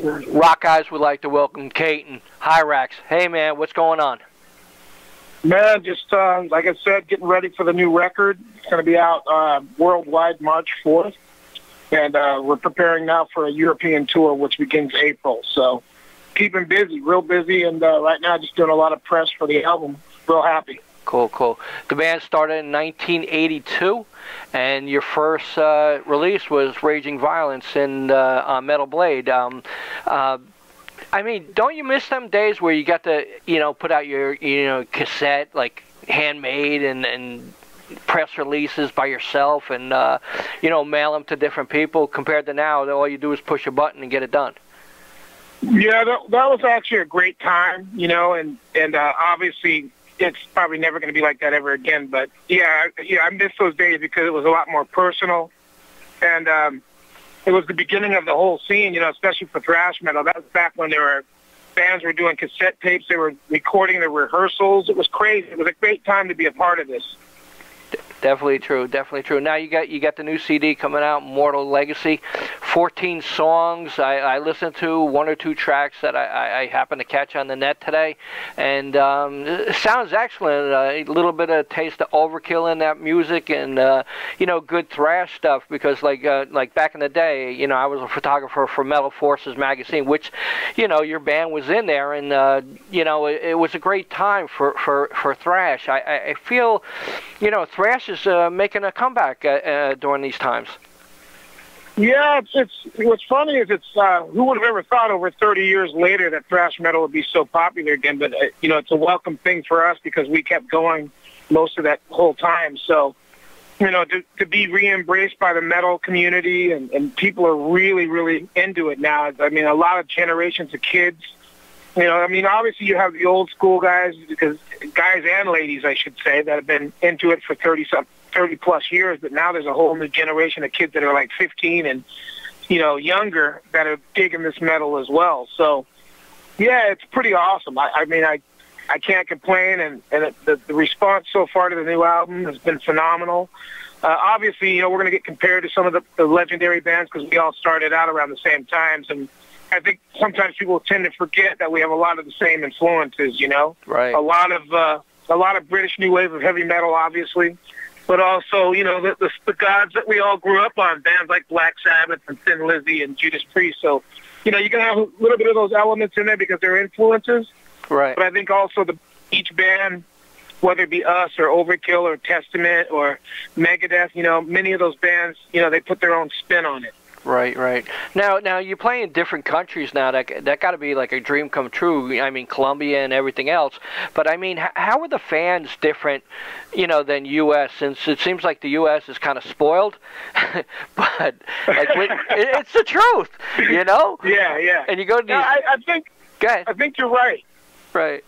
Rockeyez would like to welcome Katon Hirax. Hey, man, what's going on? Man, just like I said, getting ready for the new record. It's going to be out worldwide March 4th. And we're preparing now for a European tour, which begins April. So keeping busy, real busy. And right now just doing a lot of press for the album. Real happy. Cool, cool. The band started in 1982, and your first release was Raging Violence on Metal Blade. I mean, don't you miss them days where you got to, put out your, cassette, like, handmade and press releases by yourself and, mail them to different people, compared to now that all you do is push a button and get it done? Yeah, that was actually a great time, and obviously it's probably never going to be like that ever again. But, yeah, I miss those days because it was a lot more personal. And it was the beginning of the whole scene, especially for thrash metal. That was back when bands were doing cassette tapes. They were recording their rehearsals. It was crazy. It was a great time to be a part of this. Definitely true, definitely true. Now you got the new CD coming out, Mortal Legacy, 14 songs. I listened to one or two tracks that I happened to catch on the net today, and it sounds excellent. A little bit of taste of Overkill in that music, and good thrash stuff. Because like back in the day, I was a photographer for Metal Forces magazine, which your band was in there, and it was a great time for thrash. I feel thrash is making a comeback during these times. Yeah, it's what's funny is who would have ever thought over 30 years later that thrash metal would be so popular again? But it's a welcome thing for us because we kept going most of that whole time. So to be re-embraced by the metal community and people are really, really into it now. I mean, a lot of generations of kids. Obviously you have the old school guys, guys and ladies, I should say, that have been into it for 30 plus years, but now there's a whole new generation of kids that are like 15 and, younger that are digging this metal as well. So, yeah, it's pretty awesome. I can't complain, and the response so far to the new album has been phenomenal. Obviously, we're going to get compared to some of the legendary bands because we all started out around the same times, and I think sometimes people tend to forget that we have a lot of the same influences, Right. A lot of British new wave of heavy metal, obviously, but also, the gods that we all grew up on, bands like Black Sabbath and Thin Lizzy and Judas Priest. So, you're going to have a little bit of those elements in there because they're influences. Right. But I think also each band, whether it be us or Overkill or Testament or Megadeth, many of those bands, they put their own spin on it. Right, right. Now you play in different countries now. That got to be like a dream come true. I mean, Colombia and everything else. But I mean, how are the fans different, than U.S.? Since it seems like the U.S. is kind of spoiled, but it's the truth, Yeah, yeah. And you go to these. I think. Go ahead. I think you're right. Right.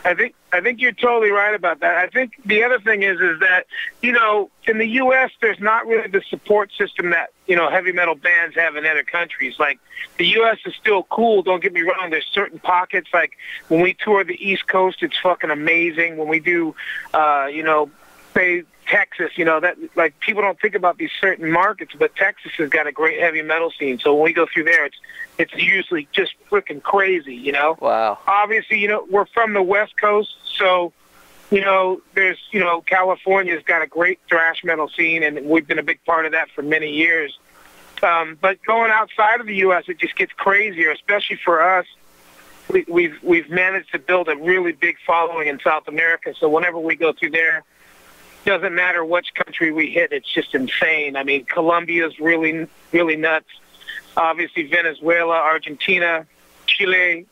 I think you're totally right about that. I think the other thing is that, in the U.S., there's not really the support system that, heavy metal bands have in other countries. Like, the U.S. is still cool, don't get me wrong. There's certain pockets, like, when we tour the East Coast, it's fucking amazing. When we do, say, Texas, that, like, people don't think about these certain markets, but Texas has got a great heavy metal scene. So when we go through there, it's usually just freaking crazy, Wow. Obviously, we're from the West Coast, so, there's, California's got a great thrash metal scene, and we've been a big part of that for many years. But going outside of the U.S., it just gets crazier, especially for us. We've managed to build a really big following in South America, so whenever we go through there, doesn't matter which country we hit, it's just insane. I mean, Colombia's really, really nuts. Obviously, Venezuela, Argentina, Chile,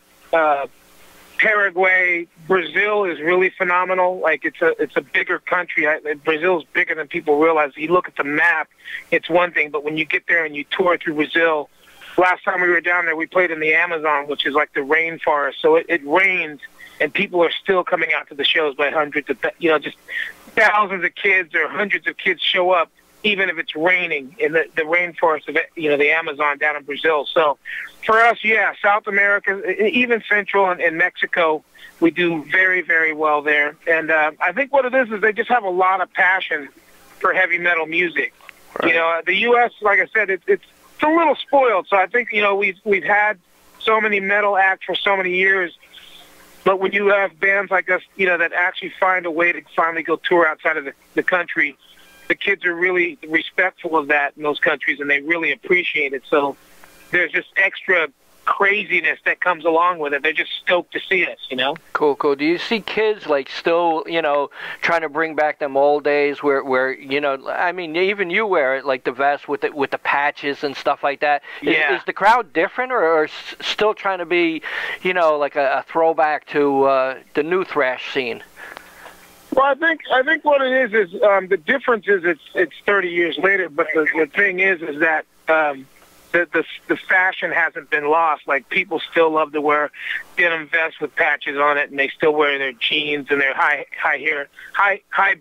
Paraguay, Brazil is really phenomenal. Like, it's a bigger country. Brazil's bigger than people realize. You look at the map, it's one thing, but when you get there and you tour through Brazil, last time we were down there, we played in the Amazon, which is like the rainforest. So it rains, and people are still coming out to the shows by hundreds of, just thousands of kids or hundreds of kids show up, even if it's raining in the rainforest of, the Amazon down in Brazil. So for us, yeah, South America, even Central and Mexico, we do very, very well there. And I think what it is they just have a lot of passion for heavy metal music. Right. The U.S., like I said, it's a little spoiled. So I think, we've had so many metal acts for so many years. But when you have bands like us, you know, that actually find a way to finally go tour outside of the country, the kids are really respectful of that in those countries, and they really appreciate it. So there's just extra craziness that comes along with it. They're just stoked to see us, you know? Cool, cool. Do you see kids, like, still, you know, trying to bring back them old days where you know, I mean, even you wear it, like the vest with the patches and stuff like that. Yeah. Is the crowd different or still trying to be, you know, like a throwback to the new thrash scene? Well, I think what it is the difference is it's 30 years later, but the thing is that the fashion hasn't been lost. Like, people still love to wear denim vests with patches on it, and they still wear their jeans and their high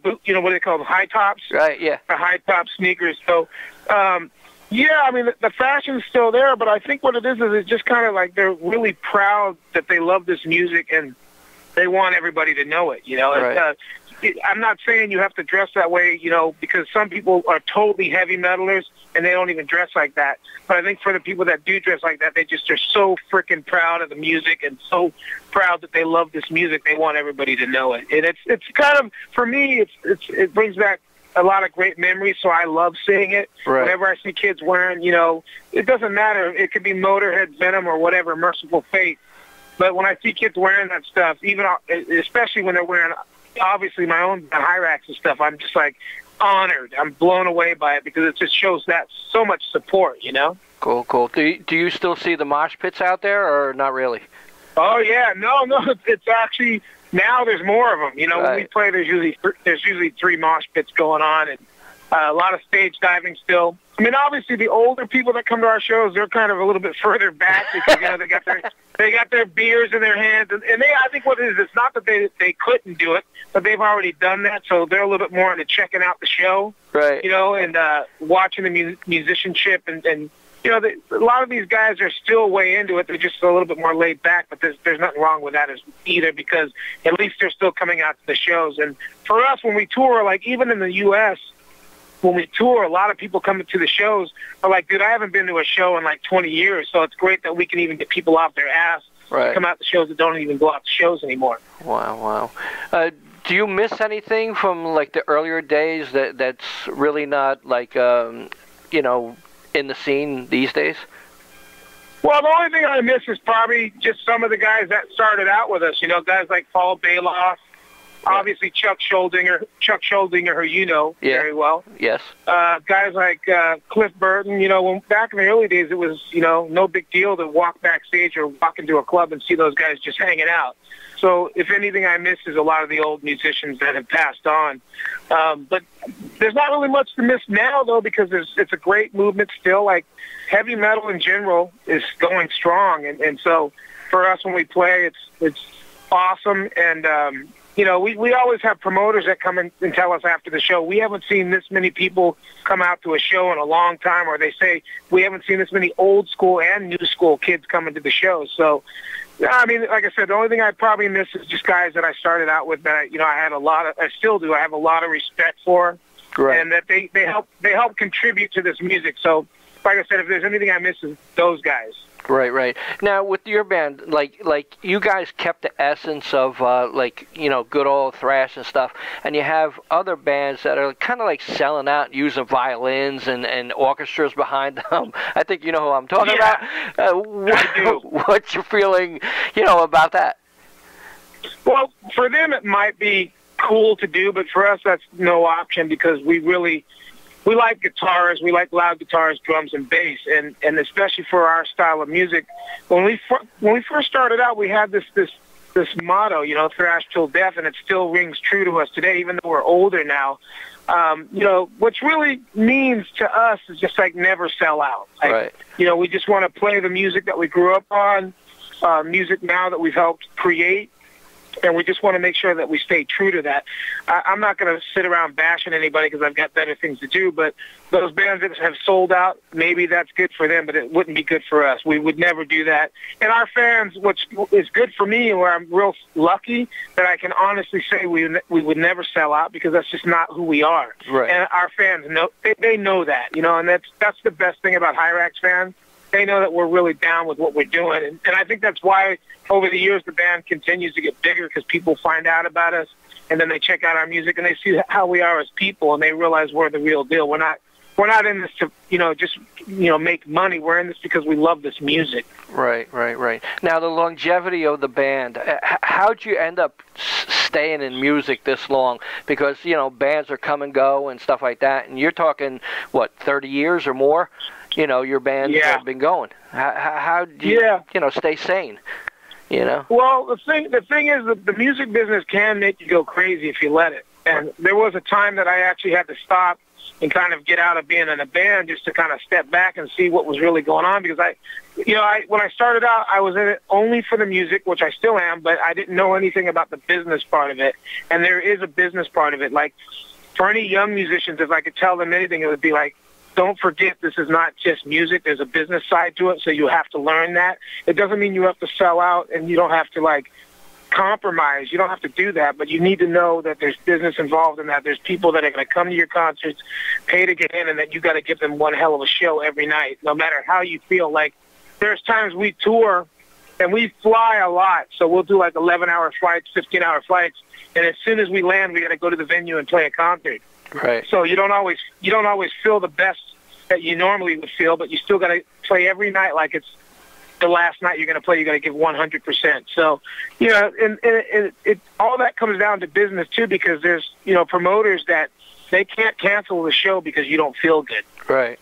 boot, you know, what do they call them, high tops? Right, yeah. The high top sneakers. So, yeah, I mean, the fashion's still there, but I think what it is it's just kind of like they're really proud that they love this music, and they want everybody to know it, you know? Right. I'm not saying you have to dress that way, you know, because some people are totally heavy metalers and they don't even dress like that. But I think for the people that do dress like that, they just are so freaking proud of the music and so proud that they love this music. They want everybody to know it. And it's kind of, for me, it brings back a lot of great memories, so I love seeing it. Right. Whenever I see kids wearing, you know, it doesn't matter. It could be Motorhead, Venom, or whatever, Merciful Fate. But when I see kids wearing that stuff, even especially when they're wearing, obviously, my own Hirax and stuff, I'm just like honored. I'm blown away by it because it just shows that so much support, you know? Cool, cool. Do you still see the mosh pits out there or not really? Oh, yeah. No, it's actually, now there's more of them. You know, Right. When we play, there's usually 3 mosh pits going on, and a lot of stage diving still. I mean, obviously, the older people that come to our shows, they're kind of a little bit further back because, you know, they got their beers in their hands, and I think what it is, it's not that they couldn't do it, but they've already done that, so they're a little bit more into checking out the show, Right. you know, and watching the musicianship, and you know, a lot of these guys are still way into it. They're just a little bit more laid back, but there's nothing wrong with that either, because at least they're still coming out to the shows. And for us, when we tour, like even in the U.S., when we tour, a lot of people coming to the shows are like, dude, I haven't been to a show in like 20 years, so it's great that we can even get people off their ass Right. to come out to shows that don't even go out to shows anymore. Wow. Do you miss anything from like the earlier days that's really not like you know, in the scene these days? Well, the only thing I miss is probably just some of the guys that started out with us. You know, guys like Paul Bailoff, obviously Chuck Schuldiner, who you know very well. Yes. Guys like Cliff Burton. You know, when back in the early days, it was, you know, no big deal to walk backstage or walk into a club and see those guys just hanging out. So if anything I miss is a lot of the old musicians that have passed on. But there's not really much to miss now, though, because it's a great movement still. Like, heavy metal in general is going strong. And so for us when we play, it's awesome. And, you know, we always have promoters that come in and tell us after the show, we haven't seen this many people come out to a show in a long time. Or they say, we haven't seen this many old school and new school kids coming to the show. So, I mean, like I said, the only thing I probably miss is just guys that I started out with that, you know, I still do. I have a lot of respect for, Right. and that they help contribute to this music. So, like I said, if there's anything I miss, is those guys. Right. Now, with your band, like you guys kept the essence of like, you know, good old thrash and stuff, and you have other bands that are kind of like selling out, using violins and orchestras behind them. I think you know who I'm talking about. I do. What's your feeling, you know, about that? Well, for them it might be cool to do, but for us that's no option, because we like guitars, we like loud guitars, drums, and bass, and especially for our style of music. When we first started out, we had this motto, you know, thrash till death, and it still rings true to us today, even though we're older now. You know, which really means to us is just like never sell out. Like, Right. You know, we just want to play the music that we grew up on, music now that we've helped create. And we just want to make sure that we stay true to that. I'm not going to sit around bashing anybody because I've got better things to do, but those bands that have sold out, maybe that's good for them, but it wouldn't be good for us. We would never do that. And our fans, which is good for me, and where I'm real lucky that I can honestly say we would never sell out, because that's just not who we are. Right. And our fans know, they know that, you know, and that's the best thing about Hirax fans. they know that we're really down with what we're doing. And I think that's why over the years the band continues to get bigger, because people find out about us, and then they check out our music and they see how we are as people, and they realize we're the real deal. We're not in this to, just make money. We're in this because we love this music. Right. Now, the longevity of the band, how'd you end up staying in music this long? Because, bands are come and go and stuff like that, and you're talking, 30 years or more? Your band have been going. How do you, stay sane? Well, the thing is that the music business can make you go crazy if you let it. And there was a time that I actually had to stop and kind of get out of being in a band just to kind of step back and see what was really going on, because when I started out, I was in it only for the music, which I still am, but I didn't know anything about the business part of it. And there is a business part of it. Like, for any young musicians, if I could tell them anything, it would be like, don't forget, this is not just music. There's a business side to it, so you have to learn that. It doesn't mean you have to sell out and you don't have to, compromise. You don't have to do that, but you need to know that there's business involved in that. There's people that are going to come to your concerts, pay to get in, and that you got to give them one hell of a show every night, no matter how you feel. Like, there's times we tour and we fly a lot, so we'll do 11-hour flights, 15-hour flights, and as soon as we land, we got to go to the venue and play a concert. Right. So you don't always feel the best that you normally would feel, but you still got to play every night like it's the last night you're going to play. You got to give 100%. So, and it all that comes down to business too, because there's promoters that they can't cancel the show because you don't feel good. Right.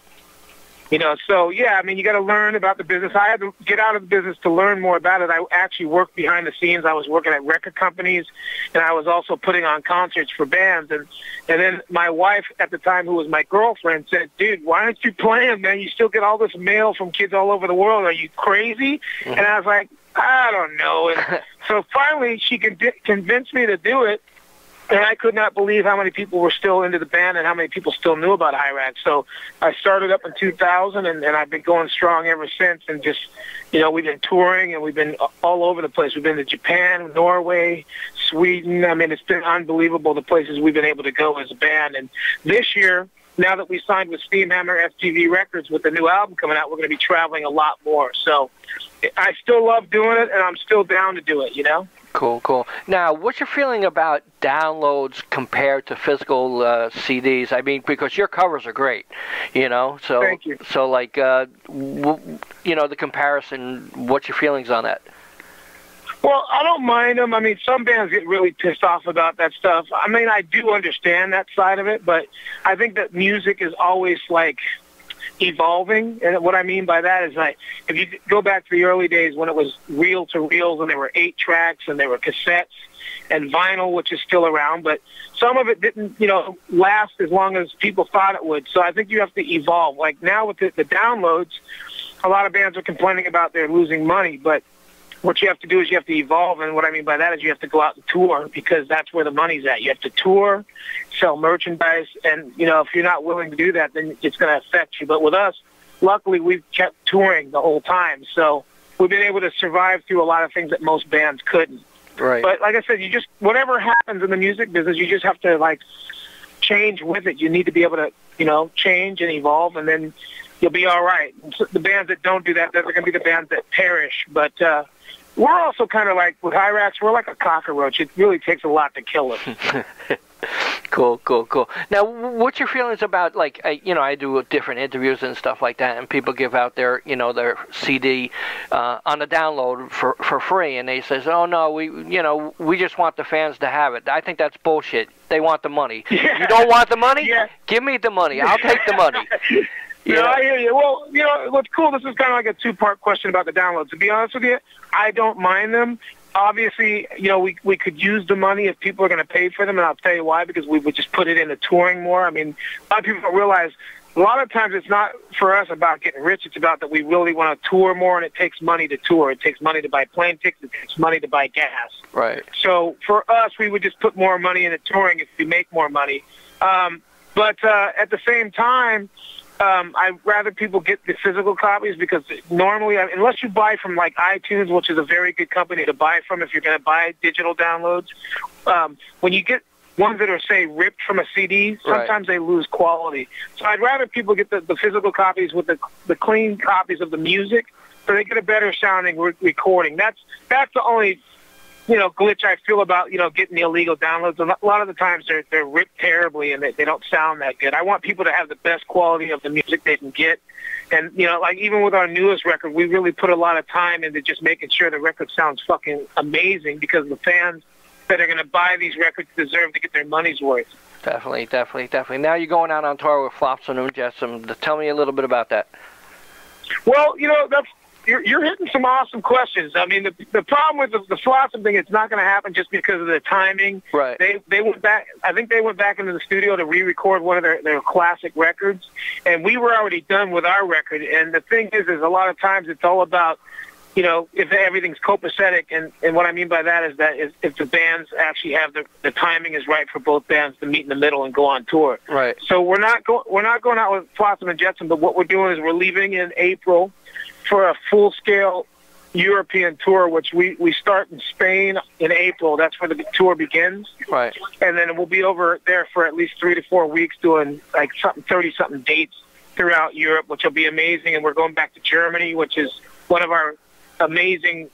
So yeah, you got to learn about the business. I had to get out of the business to learn more about it. I actually worked behind the scenes. I was working at record companies, and I was also putting on concerts for bands. And then my wife at the time, who was my girlfriend, said, "Dude, why aren't you playing, man? You still get all this mail from kids all over the world. Are you crazy?" Mm-hmm. And I was like, "I don't know." And so finally, she convinced me to do it. And I could not believe how many people were still into the band and how many people still knew about Hirax. So I started up in 2000, and I've been going strong ever since. And just, we've been touring, and we've been all over the place. We've been to Japan, Norway, Sweden. It's been unbelievable the places we've been able to go as a band. And this year, now that we signed with Steamhammer FTV Records with the new album coming out, we're going to be traveling a lot more. So I still love doing it, and I'm still down to do it, Cool. Now, what's your feeling about downloads compared to physical CDs? Because your covers are great, So, thank you. So, the comparison. What's your feelings on that? Well, I don't mind them. Some bands get really pissed off about that stuff. I do understand that side of it, but I think that music is always evolving. And what I mean by that is if you go back to the early days when it was reel-to-reels and there were 8 tracks and there were cassettes and vinyl, which is still around, but some of it didn't, last as long as people thought it would. So I think you have to evolve. Like now with the downloads, a lot of bands are complaining about they're losing money, but what you have to do is you have to evolve, and what I mean by that is you have to go out and tour, because that's where the money's at. You have to tour, sell merchandise, and, if you're not willing to do that, then it's going to affect you. But with us, luckily, we've kept touring the whole time, so we've been able to survive through a lot of things that most bands couldn't. Right. But like I said, whatever happens in the music business, you just have to, change with it. You need to be able to, change and evolve, and then you'll be all right. So the bands that don't do that, they're going to be the bands that perish. But we're also kind of with Hirax, we're like a cockroach. It really takes a lot to kill us. Cool. Now, what's your feelings about, I do different interviews and stuff like that, and people give out their CD on the download for free, and they says, "Oh no, we just want the fans to have it." I think that's bullshit. They want the money. Yeah. You don't want the money? Yeah. Give me the money. I'll take the money. I hear you. Well, what's cool, this is kind of like a 2-part question about the downloads. To be honest with you, I don't mind them. Obviously, we could use the money if people are going to pay for them, and I'll tell you why, because we would just put it into touring more. A lot of people don't realize a lot of times it's not for us about getting rich. It's about that we really want to tour more, and it takes money to tour. It takes money to buy plane tickets. It takes money to buy gas. Right. So for us, we would just put more money into touring if we make more money. But at the same time, I'd rather people get the physical copies, because normally, unless you buy from iTunes, which is a very good company to buy from if you're going to buy digital downloads, when you get ones that are, say, ripped from a CD, sometimes they lose quality. So I'd rather people get the physical copies with the clean copies of the music, so they get a better sounding recording. That's the only, glitch I feel about, getting the illegal downloads. A lot of the times they're ripped terribly and they don't sound that good. I want people to have the best quality of the music they can get. And, like even with our newest record, we really put a lot of time into just making sure the record sounds fucking amazing, because the fans that are going to buy these records deserve to get their money's worth. Definitely. Now you're going out on tour with Flotsam and Jetsam. Tell me a little bit about that. Well, you're hitting some awesome questions. I mean, the problem with the Flotsam thing, it's not going to happen just because of the timing. Right. They went back. I think they went back into the studio to re-record one of their classic records, and we were already done with our record. And the thing is a lot of times it's all about, if everything's copacetic, and what I mean by that is that if the bands actually have the timing is right for both bands to meet in the middle and go on tour. Right. So we're not going out with Flotsam and Jetsam, but what we're doing is we're leaving in April for a full-scale European tour, which we start in Spain in April. That's where the tour begins. Right. And then we'll be over there for at least 3 to 4 weeks doing like 30-something dates throughout Europe, which will be amazing. And we're going back to Germany, which is one of our amazing,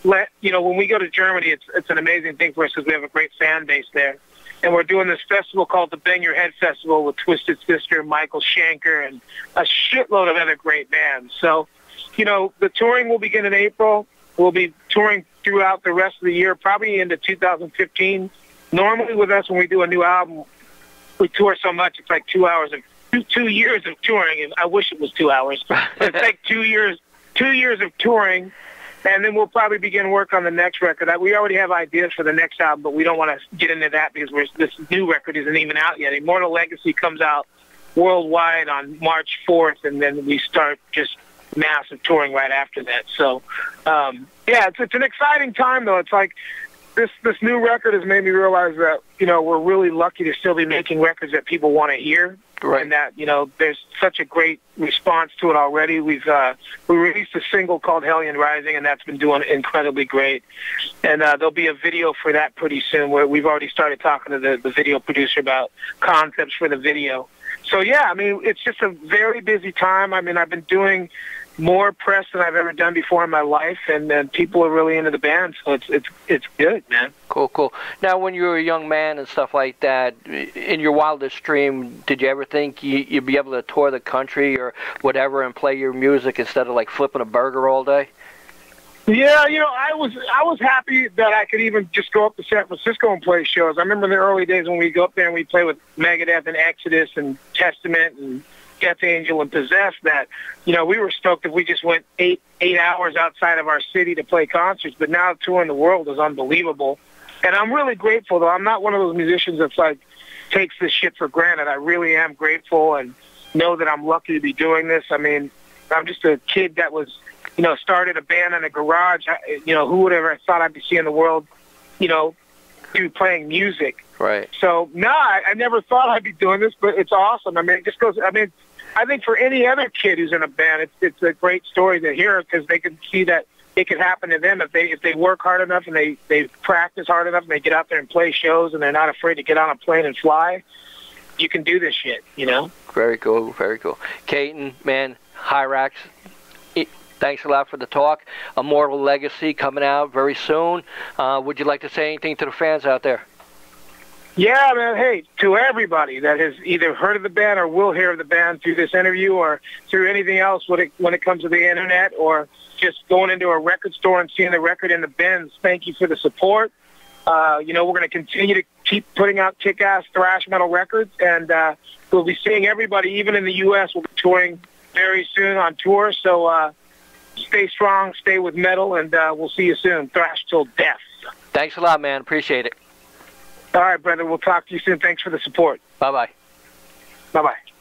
when we go to Germany, it's an amazing thing for us because we have a great fan base there. And we're doing this festival called the Bang Your Head Festival with Twisted Sister, Michael Schenker, and a shitload of other great bands. So, the touring will begin in April. We'll be touring throughout the rest of the year, probably into 2015. Normally with us, when we do a new album, we tour so much, it's like 2 hours of 2 years of touring. And I wish it was 2 hours. It's like 2 years of touring, and then we'll probably begin work on the next record. We already have ideas for the next album, but we don't want to get into that because this new record isn't even out yet. Immortal Legacy comes out worldwide on March 4th, and then we start just massive touring right after that. So, it's an exciting time, though. It's like this new record has made me realize that, we're really lucky to still be making records that people want to hear. Right. And that, there's such a great response to it already. We released a single called Hellion Rising, and that's been doing incredibly great. And there'll be a video for that pretty soon, where we've already started talking to the video producer about concepts for the video. So, it's just a very busy time. I mean, I've been doing more press than I've ever done before in my life, and people are really into the band, so it's good, man. Cool. Now, when you were a young man and stuff like that, in your wildest dream, did you ever think you'd be able to tour the country or whatever and play your music instead of like flipping a burger all day? Yeah, I was happy that I could even just go up to San Francisco and play shows. I remember in the early days when we go up there and we play with Megadeth and Exodus and Testament and Death Angel and Possessed, that, we were stoked if we just went eight hours outside of our city to play concerts. But now touring the world is unbelievable. And I'm really grateful, though. I'm not one of those musicians that's like takes this shit for granted. I really am grateful and know that I'm lucky to be doing this. I mean, I'm just a kid that was, started a band in a garage. Who would ever thought I'd be seeing the world, through playing music. Right. So, I never thought I'd be doing this, but it's awesome. I mean, it just goes, I think for any other kid who's in a band, it's a great story to hear, because they can see that it could happen to them if they work hard enough and they practice hard enough and they get out there and play shows and they're not afraid to get on a plane and fly. You can do this shit, Very cool. Katon, man, Hirax, thanks a lot for the talk. Immortal Legacy coming out very soon. Would you like to say anything to the fans out there? Yeah, man, hey, to everybody that has either heard of the band or will hear of the band through this interview or through anything else when it comes to the internet or just going into a record store and seeing the record in the bins, thank you for the support. We're going to continue to keep putting out kick-ass thrash metal records, and we'll be seeing everybody, even in the U.S. We'll be touring very soon on tour, so stay strong, stay with metal, and we'll see you soon. Thrash till death. Thanks a lot, man. Appreciate it. All right, brother. We'll talk to you soon. Thanks for the support. Bye-bye. Bye-bye.